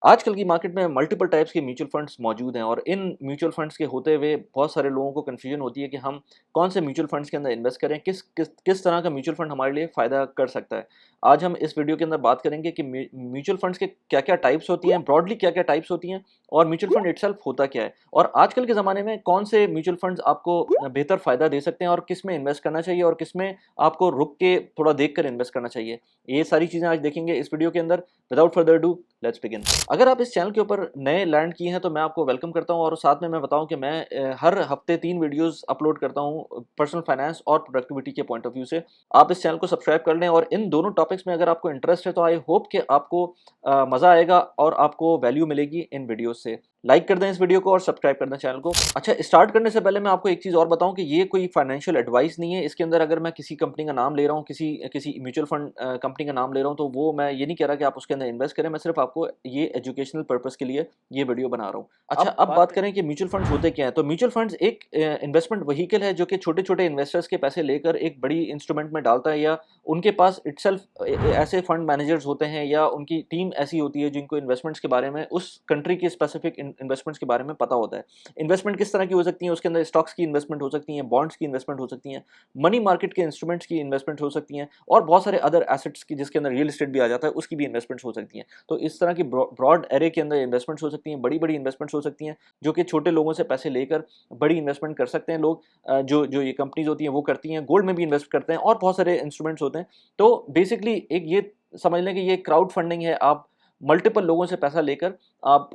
आजकल की मार्केट में मल्टीपल टाइप्स के म्यूचुअल फंड्स मौजूद हैं और इन म्यूचुअल फंड्स के होते हुए बहुत सारे लोगों को कन्फ्यूजन होती है कि हम कौन से म्यूचुअल फंड्स के अंदर इन्वेस्ट करें, किस किस किस तरह का म्यूचुअल फंड हमारे लिए फ़ायदा कर सकता है। आज हम इस वीडियो के अंदर बात करेंगे कि म्यूचुअल फंड्स के क्या-क्या टाइप्स होती हैं, ब्रॉडली क्या-क्या टाइप्स होती हैं और म्यूचुअल फंड इटसेल्फ होता क्या है और आजकल के ज़माने में कौन से म्यूचुअल फंड्स आपको बेहतर फ़ायदा दे सकते हैं और किस में इन्वेस्ट करना चाहिए और किस में आपको रुक के थोड़ा देख कर इन्वेस्ट करना चाहिए। ये सारी चीज़ें आज देखेंगे इस वीडियो के अंदर। Without further do, let's begin. अगर आप इस चैनल के ऊपर नए लैंड किए हैं तो मैं आपको वेलकम करता हूं और साथ में मैं बताऊं कि मैं हर हफ्ते 3 वीडियोस अपलोड करता हूं पर्सनल फाइनेंस और प्रोडक्टिविटी के पॉइंट ऑफ व्यू से। आप इस चैनल को सब्सक्राइब कर लें और इन दोनों टॉपिक्स में अगर आपको इंटरेस्ट है तो आई होप कि आपको मज़ा आएगा और आपको वैल्यू मिलेगी इन वीडियोस से। लाइक कर दें इस वीडियो को और सब्सक्राइब कर दें चैनल को। अच्छा, स्टार्ट करने से पहले मैं आपको एक चीज़ और बताऊं कि ये कोई फाइनेंशियल एडवाइस नहीं है। इसके अंदर अगर मैं किसी कंपनी का नाम ले रहा हूं, किसी किसी म्यूचुअल फंड कंपनी का नाम ले रहा हूं, तो वो मैं ये नहीं कह रहा कि आप उसके अंदर इन्वेस्ट करें। मैं सिर्फ आपको ये एजुकेशनल पर्पस के लिए ये वीडियो बना रहा हूँ। अच्छा, अब बात करें कि म्यूचुअल फंड्स होते क्या हैं। तो म्यूचुअल फंड्स एक इन्वेस्टमेंट व्हीकल है जो कि छोटे छोटे इन्वेस्टर्स के पैसे लेकर एक बड़ी इंस्ट्रूमेंट में डालता है, या उनके पास इटसेल्फ ऐसे फंड मैनेजर्स होते हैं या उनकी टीम ऐसी होती है जिनको इन्वेस्टमेंट्स के बारे में, उस कंट्री के स्पेसिफिक इन्वेस्टमेंट्स के बारे में पता होता है। इन्वेस्टमेंट किस तरह की हो सकती है, उसके अंदर स्टॉक्स की इन्वेस्टमेंट हो सकती है, बॉन्ड्स की इन्वेस्टमेंट हो सकती है, मनी मार्केट के इंस्ट्रूमेंट्स की इन्वेस्टमेंट हो सकती हैं और बहुत सारे अदर एसेट्स की, जिसके अंदर रियल एस्टेट भी आ जाता है, उसकी भी इन्वेस्टमेंट्स हो सकती हैं। तो इस तरह की ब्रॉड एरे के अंदर इन्वेस्टमेंट्स हो सकती हैं, बड़ी बड़ी इन्वेस्टमेंट्स हो सकती हैं जो कि छोटे लोगों से पैसे लेकर बड़ी इन्वेस्टमेंट कर सकते हैं लोग। जो जो ये कंपनीज होती हैं वो करती हैं, गोल्ड में भी इन्वेस्ट करते हैं और बहुत सारे इंस्ट्रूमेंट्स होते हैं। तो बेसिकली एक ये समझ लें कि ये क्राउड फंडिंग है। आप मल्टीपल लोगों से पैसा लेकर आप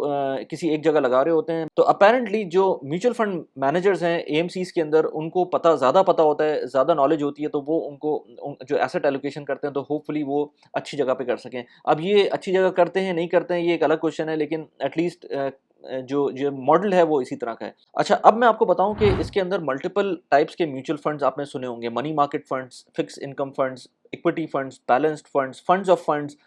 किसी एक जगह लगा रहे होते हैं। तो अपेरेंटली जो म्यूचुअल फंड मैनेजर्स हैं एएमसीज के अंदर, उनको ज़्यादा पता होता है, ज़्यादा नॉलेज होती है, तो वो जो एसेट एलोकेशन करते हैं तो होपफुली वो अच्छी जगह पे कर सकें। अब ये अच्छी जगह करते हैं नहीं करते हैं ये एक अलग क्वेश्चन है, लेकिन एटलीस्ट जो जो मॉडल है वो इसी तरह का है। अच्छा, अब मैं आपको बताऊं कि इसके अंदर मल्टीपल टाइप्स के म्यूचुअल फंड्स आपने सुने होंगे। Money market funds, fix income funds, equity funds, balanced funds, funds of funds,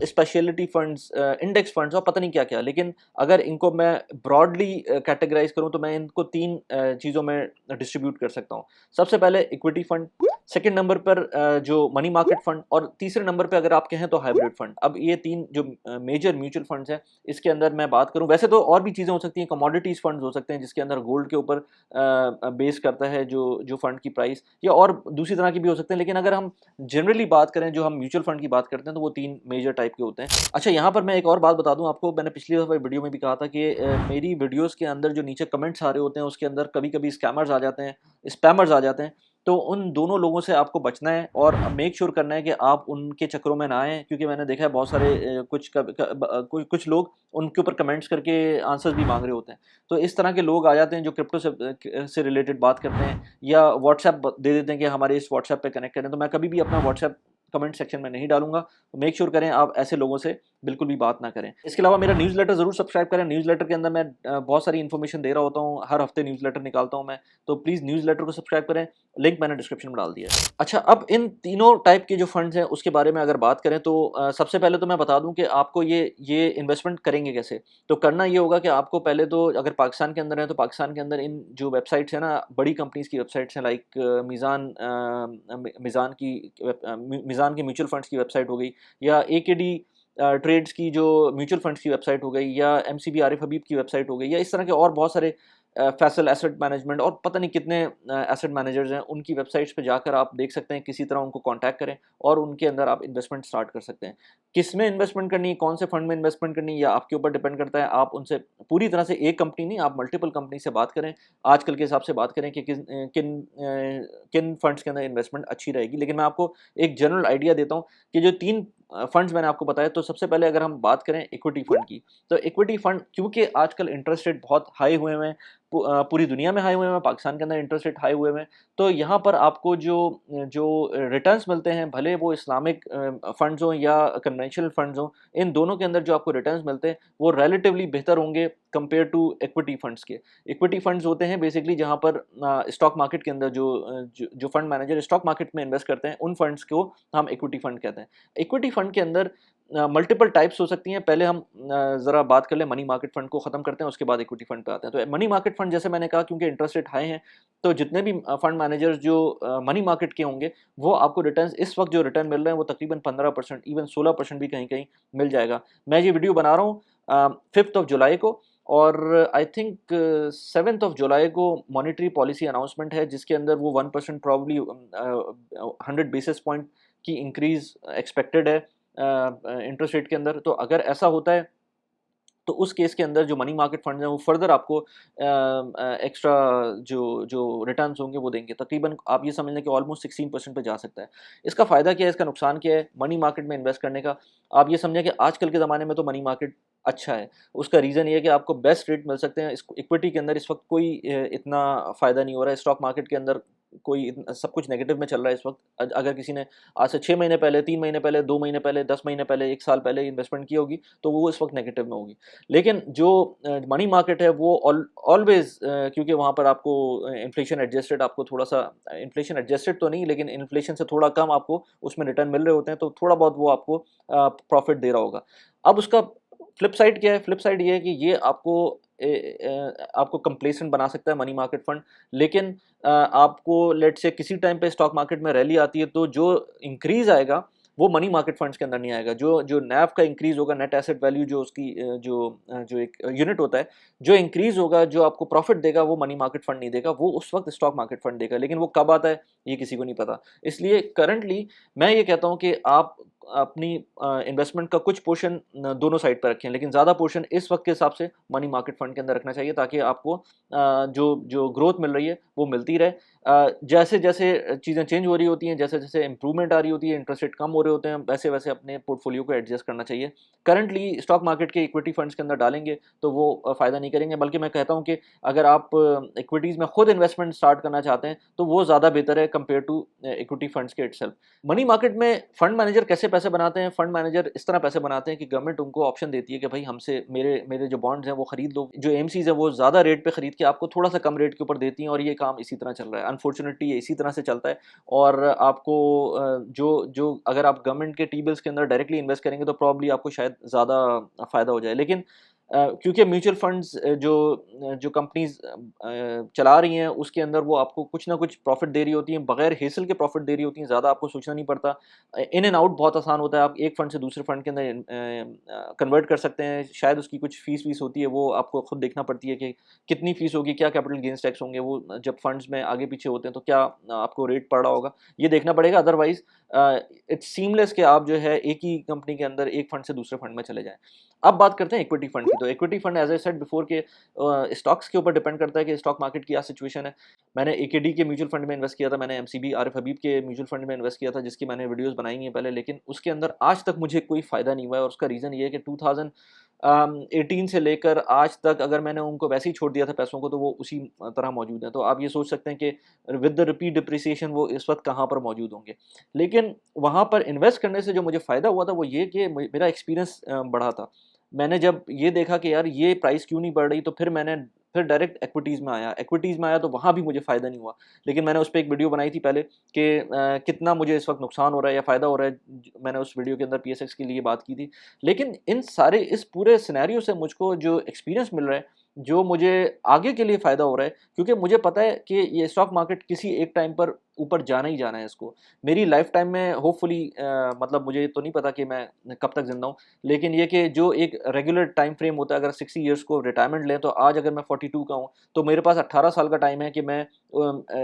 speciality funds, index funds और पता नहीं क्या क्या। लेकिन अगर इनको मैं ब्रॉडली कैटेगराइज करूं तो मैं इनको 3 चीज़ों में डिस्ट्रीब्यूट कर सकता हूं। सबसे पहले इक्विटी फंड, सेकंड नंबर पर जो मनी मार्केट फंड और तीसरे नंबर पे अगर आप कहें तो हाइब्रिड फंड। अब ये 3 जो मेजर म्यूचुअल फंड्स हैं, इसके अंदर मैं बात करूं, वैसे तो और भी चीज़ें हो सकती हैं। कमोडिटीज़ फंड्स हो सकते हैं जिसके अंदर गोल्ड के ऊपर बेस करता है जो जो फंड की प्राइस, या और दूसरी तरह की भी हो सकते हैं। लेकिन अगर हम जनरली बात करें, जो हम म्यूचुअल फंड की बात करते हैं, तो वो 3 मेजर टाइप के होते हैं। अच्छा, यहाँ पर मैं एक और बात बता दूं आपको। मैंने पिछली दफ़ा वीडियो में भी कहा था कि मेरी वीडियोस के अंदर जो नीचे कमेंट्स आ रहे होते हैं उसके अंदर कभी कभी स्कैमर्स आ जाते हैं, स्पैमर्स आ जाते हैं। तो उन दोनों लोगों से आपको बचना है और मेक श्योर करना है कि आप उनके चक्करों में ना आएँ, क्योंकि मैंने देखा है बहुत सारे कुछ लोग उनके ऊपर कमेंट्स करके आंसर्स भी मांग रहे होते हैं। तो इस तरह के लोग आ जाते हैं जो क्रिप्टो से रिलेटेड बात करते हैं, या व्हाट्सएप दे देते हैं कि हमारे इस व्हाट्सएप पे कनेक्ट करें। तो मैं कभी भी अपना व्हाट्सएप कमेंट सेक्शन में नहीं डालूंगा। तो मेक श्योर करें आप ऐसे लोगों से बिल्कुल भी बात ना करें। इसके अलावा मेरा न्यूज़लेटर ज़रूर सब्सक्राइब करें। न्यूज़लेटर के अंदर मैं बहुत सारी इन्फॉर्मेशन दे रहा होता हूँ, हर हफ्ते न्यूज़लेटर निकालता हूँ मैं। तो प्लीज़ न्यूज़लेटर को सब्सक्राइब करें, लिंक मैंने डिस्क्रिप्शन में डाल दिया है। अच्छा, अब इन तीनों टाइप के जो फंड्स हैं उसके बारे में अगर बात करें तो सबसे पहले तो मैं बता दूं कि आपको ये इन्वेस्टमेंट करेंगे कैसे। तो करना ये होगा कि आपको पहले तो, अगर पाकिस्तान के अंदर है तो पाकिस्तान के अंदर इन जो वेबसाइट्स हैं ना, बड़ी कंपनीज की वेबसाइट्स हैं, लाइक मिज़ान की म्यूचुअल फंड्स की वेबसाइट हो गई, या एकेडी ट्रेड्स की जो म्यूचुअल फंड्स की वेबसाइट हो गई, या एमसीबी आरिफ हबीब की वेबसाइट हो गई, या इस तरह के और बहुत सारे फैसल एसेट मैनेजमेंट और पता नहीं कितने एसेट मैनेजर्स हैं, उनकी वेबसाइट्स पे जाकर आप देख सकते हैं। किसी तरह उनको कांटेक्ट करें और उनके अंदर आप इन्वेस्टमेंट स्टार्ट कर सकते हैं। किस में इन्वेस्टमेंट करनी है, कौन से फंड में इन्वेस्टमेंट करनी है, या आपके ऊपर डिपेंड करता है। आप उनसे पूरी तरह से एक कंपनी नहीं, आप मल्टीपल कंपनी से बात करें, आजकल के हिसाब से बात करें कि किन फंड्स के अंदर इन्वेस्टमेंट अच्छी रहेगी। लेकिन मैं आपको एक जनरल आइडिया देता हूँ कि जो 3 फंड्स मैंने आपको बताया। तो सबसे पहले अगर हम बात करें इक्विटी फंड की, तो इक्विटी फंड, क्योंकि आजकल इंटरेस्ट रेट बहुत हाई हुए हैं, पूरी दुनिया में हाई हुए हैं, पाकिस्तान के अंदर इंटरेस्ट रेट हाई हुए हैं, तो यहाँ पर आपको जो जो रिटर्न्स मिलते हैं, भले वो इस्लामिक फंड्स हों या कन्वेंशनल फंड्स हों, इन दोनों के अंदर जो आपको रिटर्न्स मिलते हैं वो रिलेटिवली बेहतर होंगे कंपेयर टू इक्विटी फंड्स के। इक्विटी फंड्स होते हैं बेसिकली जहाँ पर स्टॉक मार्केट के अंदर जो फंड मैनेजर स्टॉक मार्केट में इन्वेस्ट करते हैं, उन फंड्स को हम इक्विटी फंड कहते हैं। इक्विटी फंड के अंदर मल्टीपल टाइप्स हो सकती हैं। पहले हम ज़रा बात कर लें मनी मार्केट फंड को ख़त्म करते हैं, उसके बाद इक्विटी फंड पे आते हैं। तो मनी मार्केट फंड, जैसे मैंने कहा, क्योंकि इंटरेस्ट रेट हाई हैं, तो जितने भी फंड मैनेजर्स जो मनी मार्केट के होंगे, वो आपको रिटर्न्स, इस वक्त जो रिटर्न मिल रहे हैं वो तकरीबन 15%, इवन 16% भी कहीं कहीं मिल जाएगा। मैं ये वीडियो बना रहा हूँ 5th ऑफ जुलाई को, और I think 7th of July को मॉनेटरी पॉलिसी अनाउंसमेंट है, जिसके अंदर वो 1% प्रॉब्ली 100 बेसिस पॉइंट की इंक्रीज एक्सपेक्टेड है इंटरेस्ट रेट के अंदर। तो अगर ऐसा होता है तो उस केस के अंदर जो मनी मार्केट फंड हैं वो फर्दर आपको एक्स्ट्रा जो जो रिटर्न्स होंगे वो देंगे। तकरीबन आप ये समझ लें कि ऑलमोस्ट 16% पे जा सकता है। इसका फ़ायदा क्या है, इसका नुकसान क्या है मनी मार्केट में इन्वेस्ट करने का? आप ये समझें कि आजकल के ज़माने में तो मनी मार्केट अच्छा है। उसका रीज़न ये है कि आपको बेस्ट रेट मिल सकते हैं। इस इक्विटी के अंदर इस वक्त कोई इतना फ़ायदा नहीं हो रहा है। स्टॉक मार्केट के अंदर कोई सब कुछ नेगेटिव में चल रहा है इस वक्त। अगर किसी ने आज से 6 महीने पहले, 3 महीने पहले, 2 महीने पहले, 10 महीने पहले, 1 साल पहले इन्वेस्टमेंट की होगी तो वो इस वक्त नेगेटिव में होगी। लेकिन जो मनी मार्केट है वो ऑलवेज, क्योंकि वहाँ पर आपको इन्फ्लेशन एडजस्टेड, आपको थोड़ा सा इन्फ्लेशन एडजस्टेड तो नहीं लेकिन इन्फ्लेशन से थोड़ा कम आपको उसमें रिटर्न मिल रहे होते हैं, तो थोड़ा बहुत वो आपको प्रॉफिट दे रहा होगा। अब उसका फ्लिप साइड क्या है? फ्लिप साइड ये है कि ये आपको कंप्लेसेंट बना सकता है मनी मार्केट फंड। लेकिन आपको लेट्स से किसी टाइम पे स्टॉक मार्केट में रैली आती है तो जो इंक्रीज आएगा वो मनी मार्केट फंड्स के अंदर नहीं आएगा। जो जो नैव का इंक्रीज होगा, नेट एसेट वैल्यू, जो उसकी जो एक यूनिट होता है, जो इंक्रीज होगा, जो आपको प्रॉफिट देगा वो मनी मार्केट फंड नहीं देगा, वो उस वक्त स्टॉक मार्केट फंड देगा। लेकिन वो कब आता है ये किसी को नहीं पता। इसलिए करंटली मैं ये कहता हूँ कि आप अपनी इन्वेस्टमेंट का कुछ पोर्शन दोनों साइड पर रखें, लेकिन ज़्यादा पोर्शन इस वक्त के हिसाब से मनी मार्केट फंड के अंदर रखना चाहिए, ताकि आपको जो जो ग्रोथ मिल रही है वो मिलती रहे। जैसे जैसे चीज़ें चेंज हो रही होती हैं, जैसे जैसे इंप्रूवमेंट आ रही होती है, इंटरेस्ट रेट कम हो रहे होते हैं, वैसे वैसे अपने पोर्टफोलियो को एडजस्ट करना चाहिए। करंटली स्टॉक मार्केट के इक्विटी फंड्स के अंदर डालेंगे तो वो फ़ायदा नहीं करेंगे, बल्कि मैं कहता हूँ कि अगर आप इक्विटीज़ में खुद इन्वेस्टमेंट स्टार्ट करना चाहते हैं तो वो ज़्यादा बेहतर है कंपेयर टू इक्विटी फंड्स के इटसेल्फ। मनी मार्केट में फंड मैनेजर कैसे पैसे बनाते हैं? फंड मैनेजर इस तरह पैसे बनाते हैं कि गवर्नमेंट उनको ऑप्शन देती है कि भाई हमसे मेरे मेरे जो बॉन्ड्स हैं वो खरीद लो। जो एमसीज है वो ज़्यादा रेट पे खरीद के आपको थोड़ा सा कम रेट के ऊपर देती हैं, और ये काम इसी तरह चल रहा है। अनफॉर्चुनेटली ये इसी तरह से चलता है। और आपको जो जो अगर आप गवर्नमेंट के टी बिल्स के अंदर डायरेक्टली इन्वेस्ट करेंगे तो प्रॉब्ली आपको शायद ज़्यादा फ़ायदा हो जाए। लेकिन क्योंकि म्यूचुअल फंड्स जो कंपनीज चला रही हैं उसके अंदर वो आपको कुछ ना कुछ प्रॉफिट दे रही होती हैं, बगैर हेसल के प्रॉफिट दे रही होती हैं, ज़्यादा आपको सोचना नहीं पड़ता। इन एंड आउट बहुत आसान होता है, आप एक फ़ंड से दूसरे फ़ंड के अंदर कन्वर्ट कर सकते हैं। शायद उसकी कुछ फ़ीस होती है, वो आपको खुद देखना पड़ती है कि कितनी फ़ीस होगी, क्या कैपिटल गेन्स टैक्स होंगे, वो जब फंड्स में आगे पीछे होते हैं तो क्या आपको रेट पड़ रहा होगा, ये देखना पड़ेगा। अदरवाइज़ इट्स सीमलेस कि आप जो है एक ही कंपनी के अंदर एक फ़ंड से दूसरे फ़ंड में चले जाएँ। अब बात करते हैं इक्विटी फंड की। तो equity fund as I said before के स्टॉक्स के ऊपर डिपेंड करता है कि स्टॉक मार्केट की क्या सिचुएशन है। मैंने एकेडी के म्यूचुअल फंड में इन्वेस्ट किया था, मैंने एमसीबी आरिफ हबीब के म्यूचुअल फंड में इन्वेस्ट किया था, जिसकी मैंने वीडियोस बनाई हैं पहले, लेकिन उसके अंदर आज तक मुझे कोई फ़ायदा नहीं हुआ है। और उसका रीज़न ये है कि 2018 से लेकर आज तक अगर मैंने उनको वैसे ही छोड़ दिया था पैसों को, तो वो उसी तरह मौजूद हैं। तो आप ये सोच सकते हैं कि विद द रिपीट डिप्रिसिएशन वो इस वक्त कहाँ पर मौजूद होंगे। लेकिन वहाँ पर इन्वेस्ट करने से जो मुझे फ़ायदा हुआ था वो ये कि मेरा एक्सपीरियंस बढ़ा था। मैंने जब ये देखा कि यार ये प्राइस क्यों नहीं बढ़ रही, तो फिर डायरेक्ट एक्विटीज़ में आया। एक्विटीज़ में आया तो वहाँ भी मुझे फ़ायदा नहीं हुआ। लेकिन मैंने उस पे एक वीडियो बनाई थी पहले कि कितना मुझे इस वक्त नुकसान हो रहा है या फ़ायदा हो रहा है। मैंने उस वीडियो के अंदर पीएसएक्स के लिए बात की थी। लेकिन इस पूरे सिनेरियो से मुझको जो एक्सपीरियंस मिल रहा है, जो मुझे आगे के लिए फ़ायदा हो रहा है, क्योंकि मुझे पता है कि ये स्टॉक मार्केट किसी एक टाइम पर ऊपर जाना ही जाना है इसको। मेरी लाइफ़ टाइम में होपफुली मतलब मुझे तो नहीं पता कि मैं कब तक ज़िंदा हूँ, लेकिन ये कि जो एक रेगुलर टाइम फ्रेम होता है, अगर 60 इयर्स को रिटायरमेंट लें, तो आज अगर मैं 42 का हूँ, तो मेरे पास 18 साल का टाइम है कि मैं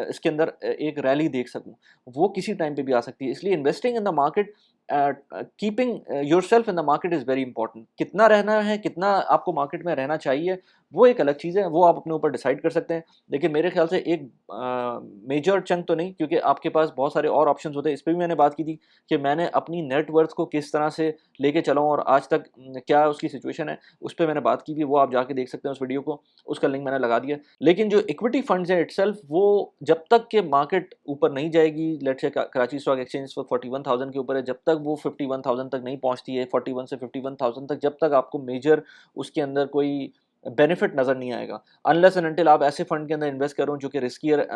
इसके अंदर एक रैली देख सकूँ। वो किसी टाइम पे भी आ सकती है। इसलिए investing in the market, keeping yourself in the market is very important. कितना रहना है, कितना आपको मार्केट में रहना चाहिए, वो एक अलग चीज़ है, वो आप अपने ऊपर डिसाइड कर सकते हैं। लेकिन मेरे ख्याल से एक मेजर चंक तो नहीं, क्योंकि आपके पास बहुत सारे और ऑप्शंस होते हैं। इस पे भी मैंने बात की थी कि मैंने अपनी नेट वर्थ को किस तरह से लेके चला हूँ और आज तक क्या उसकी सिचुएशन है, उस पे मैंने बात की थी। वो आप जाके देख सकते हैं उस वीडियो को, उसका लिंक मैंने लगा दिया। लेकिन जो इक्विटी फंड्स हैं इटसेल्फ, वो जब तक के मार्केट ऊपर नहीं जाएगी, let's say Karachi stock exchange पर 41,000 के ऊपर है, जब तक वो 51,000 तक नहीं पहुँचती है, 41 से 51,000 तक, जब तक आपको मेजर उसके अंदर कोई बेनिफिट नज़र नहीं आएगा। अनलेस एंड अनटिल आप ऐसे फंड के अंदर इन्वेस्ट करो जो कि रिस्कियर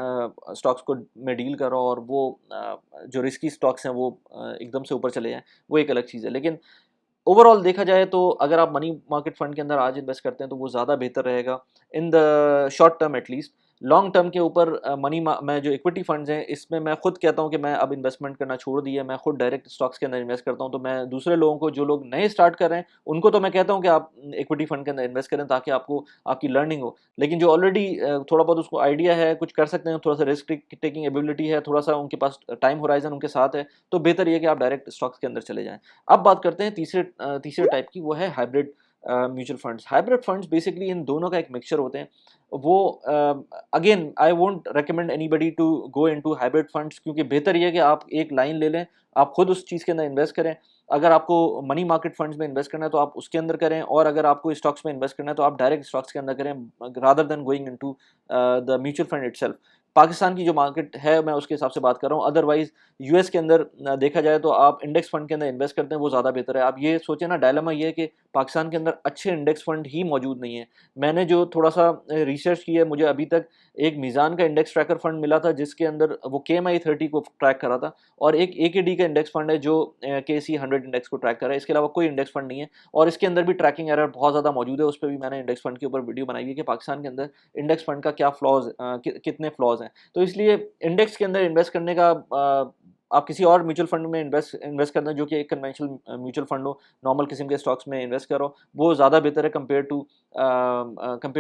स्टॉक्स को में डील कर रहा हो, और वो जो रिस्की स्टॉक्स हैं वो एकदम से ऊपर चले जाएँ, वो एक अलग चीज़ है। लेकिन ओवरऑल देखा जाए तो अगर आप मनी मार्केट फंड के अंदर आज इन्वेस्ट करते हैं तो वो ज़्यादा बेहतर रहेगा in the short term at least. Long term के ऊपर मैं जो इक्विटी फंड्स हैं इसमें मैं खुद कहता हूँ कि मैं अब इन्वेस्टमेंट करना छोड़ दिया, मैं खुद डायरेक्ट स्टॉक्स के अंदर इन्वेस्ट करता हूँ। तो मैं दूसरे लोगों को, जो लोग नए स्टार्ट कर रहे हैं, उनको तो मैं कहता हूँ कि आप इक्विटी फंड के अंदर इन्वेस्ट करें ताकि आपको आपकी लर्निंग हो। लेकिन जो ऑलरेडी थोड़ा बहुत उसको आइडिया है, कुछ कर सकते हैं, थोड़ा सा रिस्क टेकिंग एबिलिटी है, थोड़ा सा उनके पास टाइम होराइजन उनके साथ है, तो बेहतर ये कि आप डायरेक्ट स्टॉक्स के अंदर चले जाएं। अब बात करते हैं तीसरे टाइप की, वो है hybrid mutual funds. Hybrid funds basically इन दोनों का एक मिक्सचर होते हैं। वो again I won't recommend anybody to go into hybrid funds, क्योंकि बेहतर ये है कि आप एक लाइन ले लें, आप खुद उस चीज़ के अंदर इन्वेस्ट करें। अगर आपको मनी मार्केट फंड्स में इन्वेस्ट करना है तो आप उसके अंदर करें, और अगर आपको स्टॉक्स में इन्वेस्ट करना है तो आप डायरेक्ट स्टॉक्स के अंदर करें, rather than going into the mutual fund itself. Pakistan की जो मार्केट है मैं उसके हिसाब से बात कर रहा हूँ। अदरवाइज यूएस के अंदर देखा जाए तो आप इंडेक्स फंड के अंदर इन्वेस्ट करते हैं, वो ज़्यादा बेहतर है। आप ये सोचें ना, डायलेमा ये है कि पाकिस्तान के अंदर अच्छे इंडेक्स फंड ही मौजूद नहीं है। मैंने जो थोड़ा सा रिसर्च की है, मुझे अभी तक एक मीज़ान का इंडेक्स ट्रैकर फंड मिला था जिसके अंदर वो KMI 30 को ट्रैक करा था, और एक AKD का इंडेक्स फंड है जो KC 100 इंडेक्स को ट्रैक कर रहा है। इसके अलावा कोई इंडेक्स फंड नहीं है, और इसके अंदर भी ट्रैकिंग एरर बहुत ज़्यादा मौजूद है। उस पर भी मैंने इंडेक्स फंड के ऊपर वीडियो बनाई है कि पाकिस्तान के अंदर इंडेक्स फंड का क्या फ्लॉज, कितने फ्लॉज हैं। तो इसलिए इंडेक्स के अंदर इन्वेस्ट करने का आप किसी और म्यूचुअल फंड में इन्वेस्ट करना जो कि एक कन्वेंशनल म्यूचुअल फंड हो, नॉर्मल किस्म के स्टॉक्स में इन्वेस्ट करो, वो ज़्यादा बेहतर है कंपेयर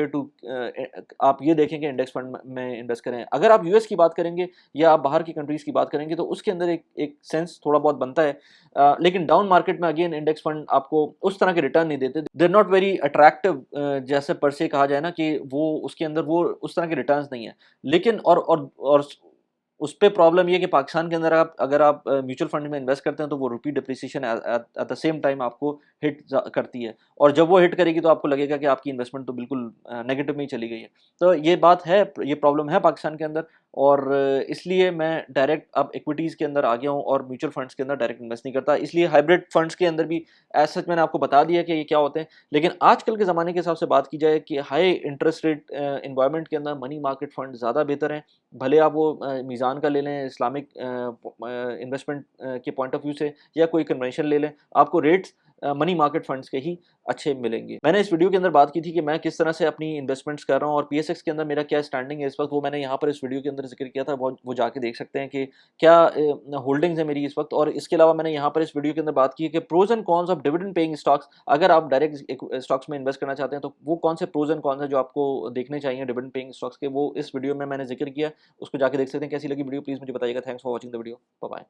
टू आप ये देखें कि इंडेक्स फंड में इन्वेस्ट करें। अगर आप यूएस की बात करेंगे या आप बाहर की कंट्रीज़ की बात करेंगे तो उसके अंदर एक सेंस थोड़ा बहुत बनता है। लेकिन डाउन मार्केट में अगेन इंडेक्स फंड आपको उस तरह के रिटर्न नहीं देते। They are not very attractive, जैसे पर से कहा जाए ना कि वो उसके अंदर वो उस तरह के रिटर्न्स नहीं है। लेकिन और उस पे प्रॉब्लम ये है कि पाकिस्तान के अंदर अगर आप म्यूचुअल फंड में इन्वेस्ट करते हैं तो वो rupee depreciation at the same time आपको हिट करती है, और जब वो हिट करेगी तो आपको लगेगा कि आपकी इन्वेस्टमेंट तो बिल्कुल नेगेटिव में ही चली गई है। तो ये बात है, ये प्रॉब्लम है पाकिस्तान के अंदर, और इसलिए मैं डायरेक्ट अब इक्विटीज़ के अंदर आ गया हूँ और म्यूचुअल फंड्स के अंदर डायरेक्ट इन्वेस्ट नहीं करता। इसलिए हाइब्रिड फंड्स के अंदर भी एज सच मैंने आपको बता दिया कि ये क्या होते हैं। लेकिन आजकल के ज़माने के हिसाब से बात की जाए कि हाई इंटरेस्ट रेट इन्वायरमेंट के अंदर मनी मार्केट फंड ज़्यादा बेहतर हैं। भले आप वो मीज़ान का ले लें, इस्लामिक इन्वेस्टमेंट के पॉइंट ऑफ व्यू से, या कोई कन्वेंशन ले लें, आपको रेट्स मनी मार्केट फंड्स के ही अच्छे मिलेंगे। मैंने इस वीडियो के अंदर बात की थी कि मैं किस तरह से अपनी इन्वेस्टमेंट्स कर रहा हूँ और PSX के अंदर मेरा क्या स्टैंडिंग है इस वक्त, वो मैंने यहाँ पर इस वीडियो के अंदर जिक्र किया था। वो जाके देख सकते हैं कि क्या होल्डिंग्स है मेरी इस वक्त। और इसके अलावा मैंने यहाँ पर इस वीडियो के अंदर बात की है कि pros and cons of dividend paying stocks. अगर आप डायरेक्ट स्टॉक्स में इन्वेस्ट करना चाहते हैं तो वो कौन से प्रोज एंड कॉन्स है जो आपको देखने चाहिए डिविडेंड पेइंग स्टॉक्स के, वो इस वीडियो में मैंने जिक्र किया। उसको जाके देख सकते हैं। कैसी लगी वीडियो प्लीज़ मुझे बताइएगा। Thanks for watching the video. Bye bye.